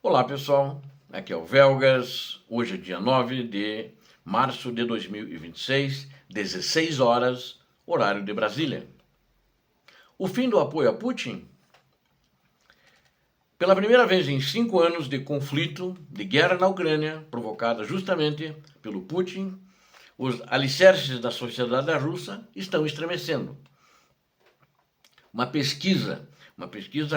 Olá pessoal, aqui é o Velgas, hoje é dia 9 de março de 2026, 16 horas, horário de Brasília. O fim do apoio a Putin? Pela primeira vez em 5 anos de conflito, de guerra na Ucrânia, provocada justamente pelo Putin, os alicerces da sociedade russa estão estremecendo. Uma pesquisa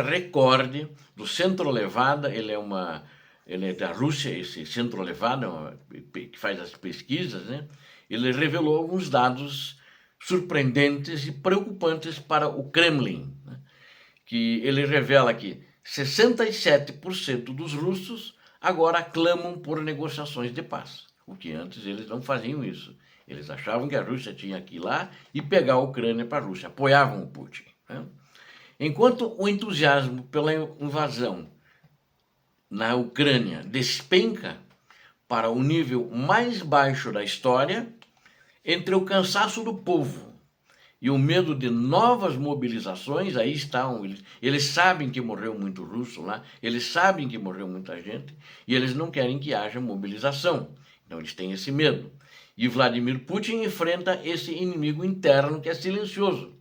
recorde do Centro Levada, ele é da Rússia, esse Centro Levada, que faz as pesquisas, né? Ele revelou alguns dados surpreendentes e preocupantes para o Kremlin, né? Que ele revela que 67% dos russos agora clamam por negociações de paz, o que antes eles não faziam isso. Eles achavam que a Rússia tinha que ir lá e pegar a Ucrânia para a Rússia, apoiavam o Putin, né? Enquanto o entusiasmo pela invasão na Ucrânia despenca para o nível mais baixo da história, entre o cansaço do povo e o medo de novas mobilizações, aí estão, eles sabem que morreu muito russo lá, eles sabem que morreu muita gente, e eles não querem que haja mobilização. Então eles têm esse medo. E Vladimir Putin enfrenta esse inimigo interno que é silencioso.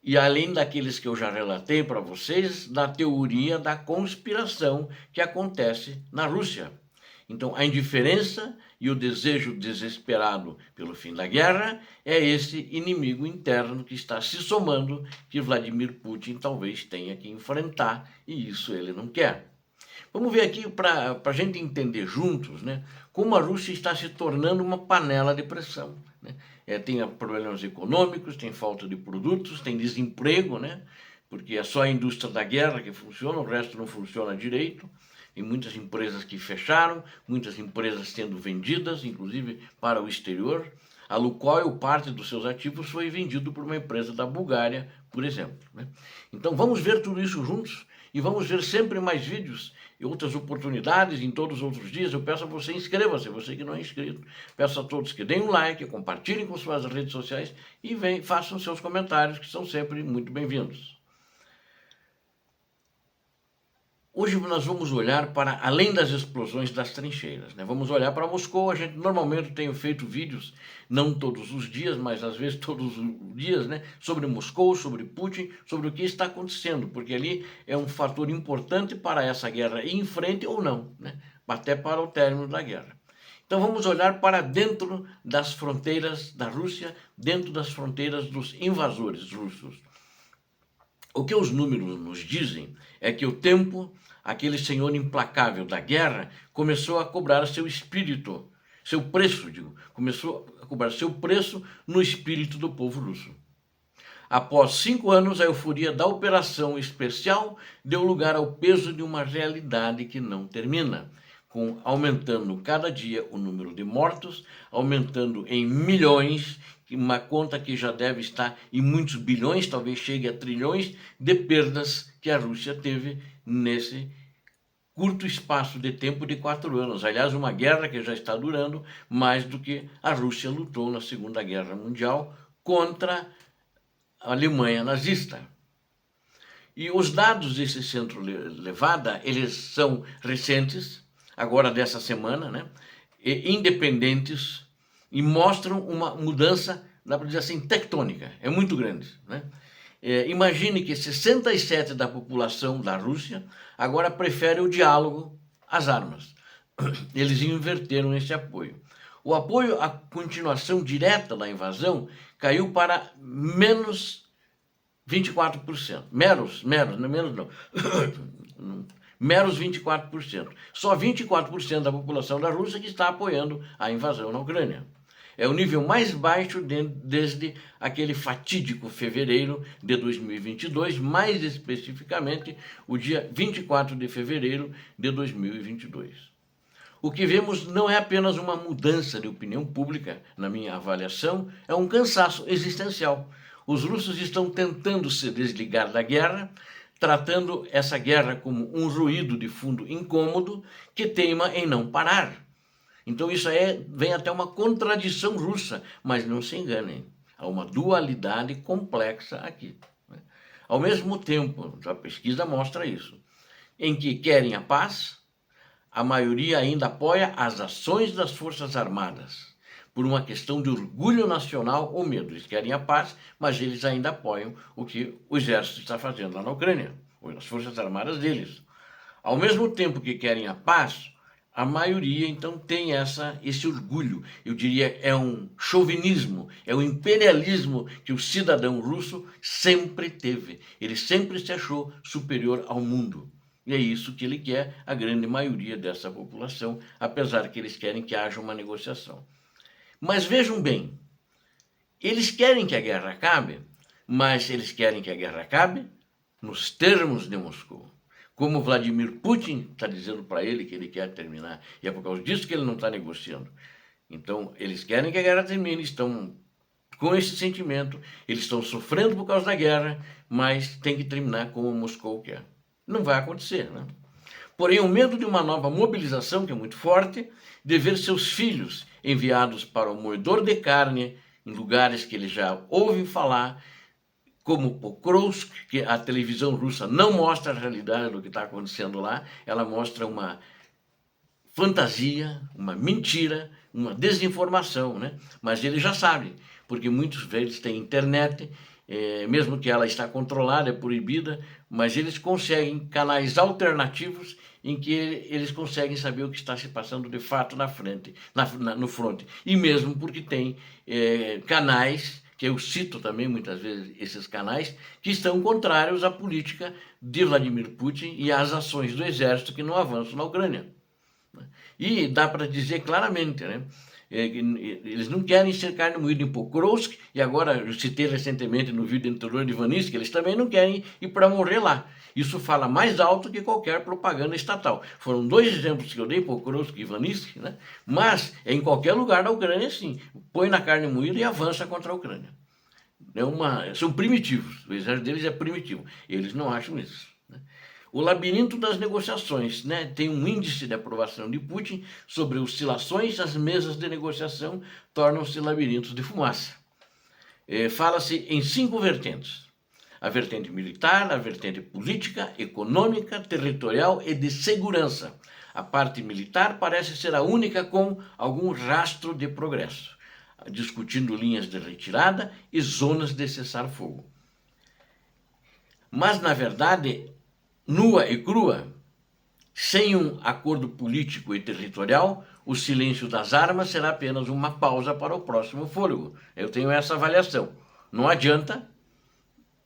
E além daqueles que eu já relatei para vocês, da teoria da conspiração que acontece na Rússia. Então, a indiferença e o desejo desesperado pelo fim da guerra é esse inimigo interno que está se somando, que Vladimir Putin talvez tenha que enfrentar, e isso ele não quer. Vamos ver aqui para a gente entender juntos, né, como a Rússia está se tornando uma panela de pressão, né? Tem problemas econômicos, tem falta de produtos, tem desemprego, né? Porque é só a indústria da guerra que funciona, o resto não funciona direito. Tem muitas empresas que fecharam, muitas empresas sendo vendidas, inclusive para o exterior. A Lukoil, parte dos seus ativos, foi vendido por uma empresa da Bulgária, por exemplo, né? Então vamos ver tudo isso juntos e vamos ver sempre mais vídeos e outras oportunidades em todos os outros dias. Eu peço a você, inscreva-se, você que não é inscrito. Peço a todos que deem um like, compartilhem com suas redes sociais e façam seus comentários, que são sempre muito bem-vindos. Hoje nós vamos olhar para além das explosões das trincheiras, né? Vamos olhar para Moscou. A gente normalmente tem feito vídeos, não todos os dias, mas às vezes todos os dias, né? Sobre Moscou, sobre Putin, sobre o que está acontecendo, porque ali é um fator importante para essa guerra ir em frente ou não, né? Até para o término da guerra. Então vamos olhar para dentro das fronteiras da Rússia, dentro das fronteiras dos invasores russos. O que os números nos dizem é que o tempo, aquele senhor implacável da guerra, começou a cobrar seu espírito, seu preço, começou a cobrar seu preço no espírito do povo russo. Após 5 anos, a euforia da operação especial deu lugar ao peso de uma realidade que não termina, aumentando cada dia o número de mortos, aumentando em milhões, uma conta que já deve estar em muitos bilhões, talvez chegue a trilhões, de perdas que a Rússia teve nesse curto espaço de tempo de 4 anos. Aliás, uma guerra que já está durando mais do que a Rússia lutou na Segunda Guerra Mundial contra a Alemanha nazista. E os dados desse Centro Levada, eles são recentes, agora dessa semana, né? E independentes, e mostram uma mudança, dá para dizer assim, tectônica, é muito grande, né? Imagine que 67% da população da Rússia agora prefere o diálogo às armas. Eles inverteram esse apoio. O apoio à continuação direta da invasão caiu para menos 24%. Meros meros 24%. Só 24% da população da Rússia que está apoiando a invasão na Ucrânia. É o nível mais baixo desde aquele fatídico fevereiro de 2022, mais especificamente o dia 24 de fevereiro de 2022. O que vemos não é apenas uma mudança de opinião pública, na minha avaliação, é um cansaço existencial. Os russos estão tentando se desligar da guerra, tratando essa guerra como um ruído de fundo incômodo que teima em não parar. Então isso vem até uma contradição russa, mas não se enganem, há uma dualidade complexa aqui. Ao mesmo tempo, a pesquisa mostra isso, em que querem a paz, a maioria ainda apoia as ações das Forças Armadas, por uma questão de orgulho nacional ou medo. Eles querem a paz, mas eles ainda apoiam o que o exército está fazendo lá na Ucrânia, ou as Forças Armadas deles. Ao mesmo tempo que querem a paz, a maioria, então, tem esse orgulho. Eu diria, é um chauvinismo, é um imperialismo que o cidadão russo sempre teve. Ele sempre se achou superior ao mundo. E é isso que ele quer, a grande maioria dessa população, apesar que eles querem que haja uma negociação. Mas vejam bem, eles querem que a guerra acabe, mas eles querem que a guerra acabe nos termos de Moscou. Como Vladimir Putin está dizendo para ele que ele quer terminar, e é por causa disso que ele não está negociando. Então, eles querem que a guerra termine, estão com esse sentimento, eles estão sofrendo por causa da guerra, mas tem que terminar como Moscou quer. Não vai acontecer, né? Porém, o medo de uma nova mobilização, que é muito forte, de ver seus filhos enviados para o moedor de carne, em lugares que eles já ouvem falar, como Pokrovsk, que a televisão russa não mostra a realidade do que está acontecendo lá, ela mostra uma fantasia, uma mentira, uma desinformação, né? Mas eles já sabem, porque muitos deles têm internet, mesmo que ela está controlada, é proibida, mas eles conseguem canais alternativos em que eles conseguem saber o que está se passando de fato na frente, no fronte. E mesmo porque tem canais, que eu cito também muitas vezes esses canais, que estão contrários à política de Vladimir Putin e às ações do exército que não avançam na Ucrânia. E dá para dizer claramente, né? Eles não querem ser carne moída em Pokrovsk, e agora eu citei recentemente no vídeo anterior de Ivanitsky, que eles também não querem ir para morrer lá. Isso fala mais alto que qualquer propaganda estatal. Foram dois exemplos que eu dei, Pokrovsk e Ivanitsky, né? Mas em qualquer lugar da Ucrânia, sim. Põe na carne moída e avança contra a Ucrânia. São primitivos, o exército deles é primitivo. Eles não acham isso. O labirinto das negociações, né? Tem um índice de aprovação de Putin sobre oscilações, as mesas de negociação tornam-se labirintos de fumaça. Fala-se em 5 vertentes: a vertente militar, a vertente política, econômica, territorial e de segurança. A parte militar parece ser a única com algum rastro de progresso, discutindo linhas de retirada e zonas de cessar-fogo. Mas, na verdade, nua e crua, sem um acordo político e territorial, o silêncio das armas será apenas uma pausa para o próximo fôlego. Eu tenho essa avaliação. Não adianta,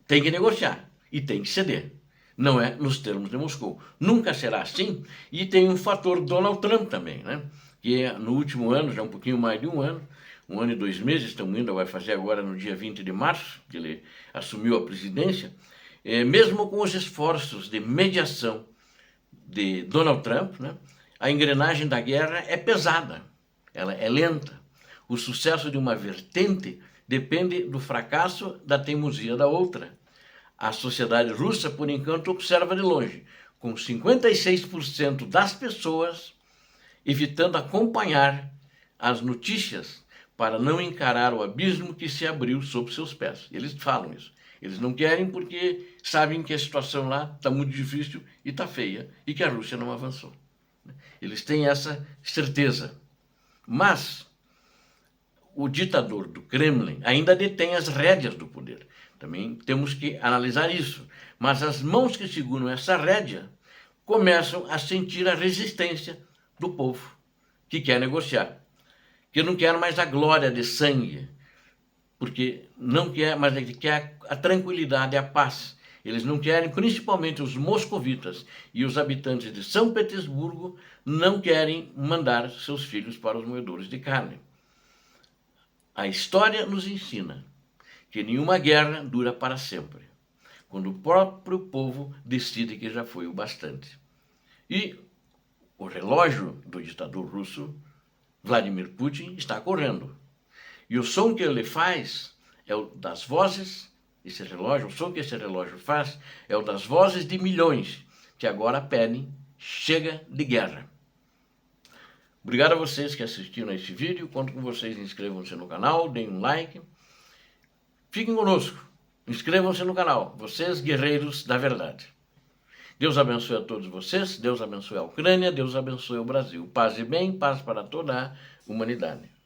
tem que negociar e tem que ceder. Não é nos termos de Moscou. Nunca será assim. E tem um fator Donald Trump também, né? Que no último ano, já um pouquinho mais de um ano e 2 meses, estamos indo, vai fazer agora no dia 20 de março, que ele assumiu a presidência, mesmo com os esforços de mediação de Donald Trump, né, a engrenagem da guerra é pesada, ela é lenta. O sucesso de uma vertente depende do fracasso da teimosia da outra. A sociedade russa, por enquanto, observa de longe, com 56% das pessoas evitando acompanhar as notícias para não encarar o abismo que se abriu sob seus pés. Eles falam isso. Eles não querem porque sabem que a situação lá está muito difícil e está feia e que a Rússia não avançou. Eles têm essa certeza. Mas o ditador do Kremlin ainda detém as rédeas do poder. Também temos que analisar isso. Mas as mãos que seguram essa rédea começam a sentir a resistência do povo que quer negociar, que não quer mais a glória de sangue, porque não quer, mas ele quer a tranquilidade, a paz. Eles não querem, principalmente os moscovitas e os habitantes de São Petersburgo, não querem mandar seus filhos para os moedores de carne. A história nos ensina que nenhuma guerra dura para sempre, quando o próprio povo decide que já foi o bastante. E o relógio do ditador russo, Vladimir Putin, está correndo. E o som que ele faz é o das vozes, esse relógio, o som que esse relógio faz é o das vozes de milhões que agora pedem chega de guerra. Obrigado a vocês que assistiram a esse vídeo. Conto com vocês, inscrevam-se no canal, deem um like. Fiquem conosco, inscrevam-se no canal, vocês guerreiros da verdade. Deus abençoe a todos vocês, Deus abençoe a Ucrânia, Deus abençoe o Brasil. Paz e bem, paz para toda a humanidade.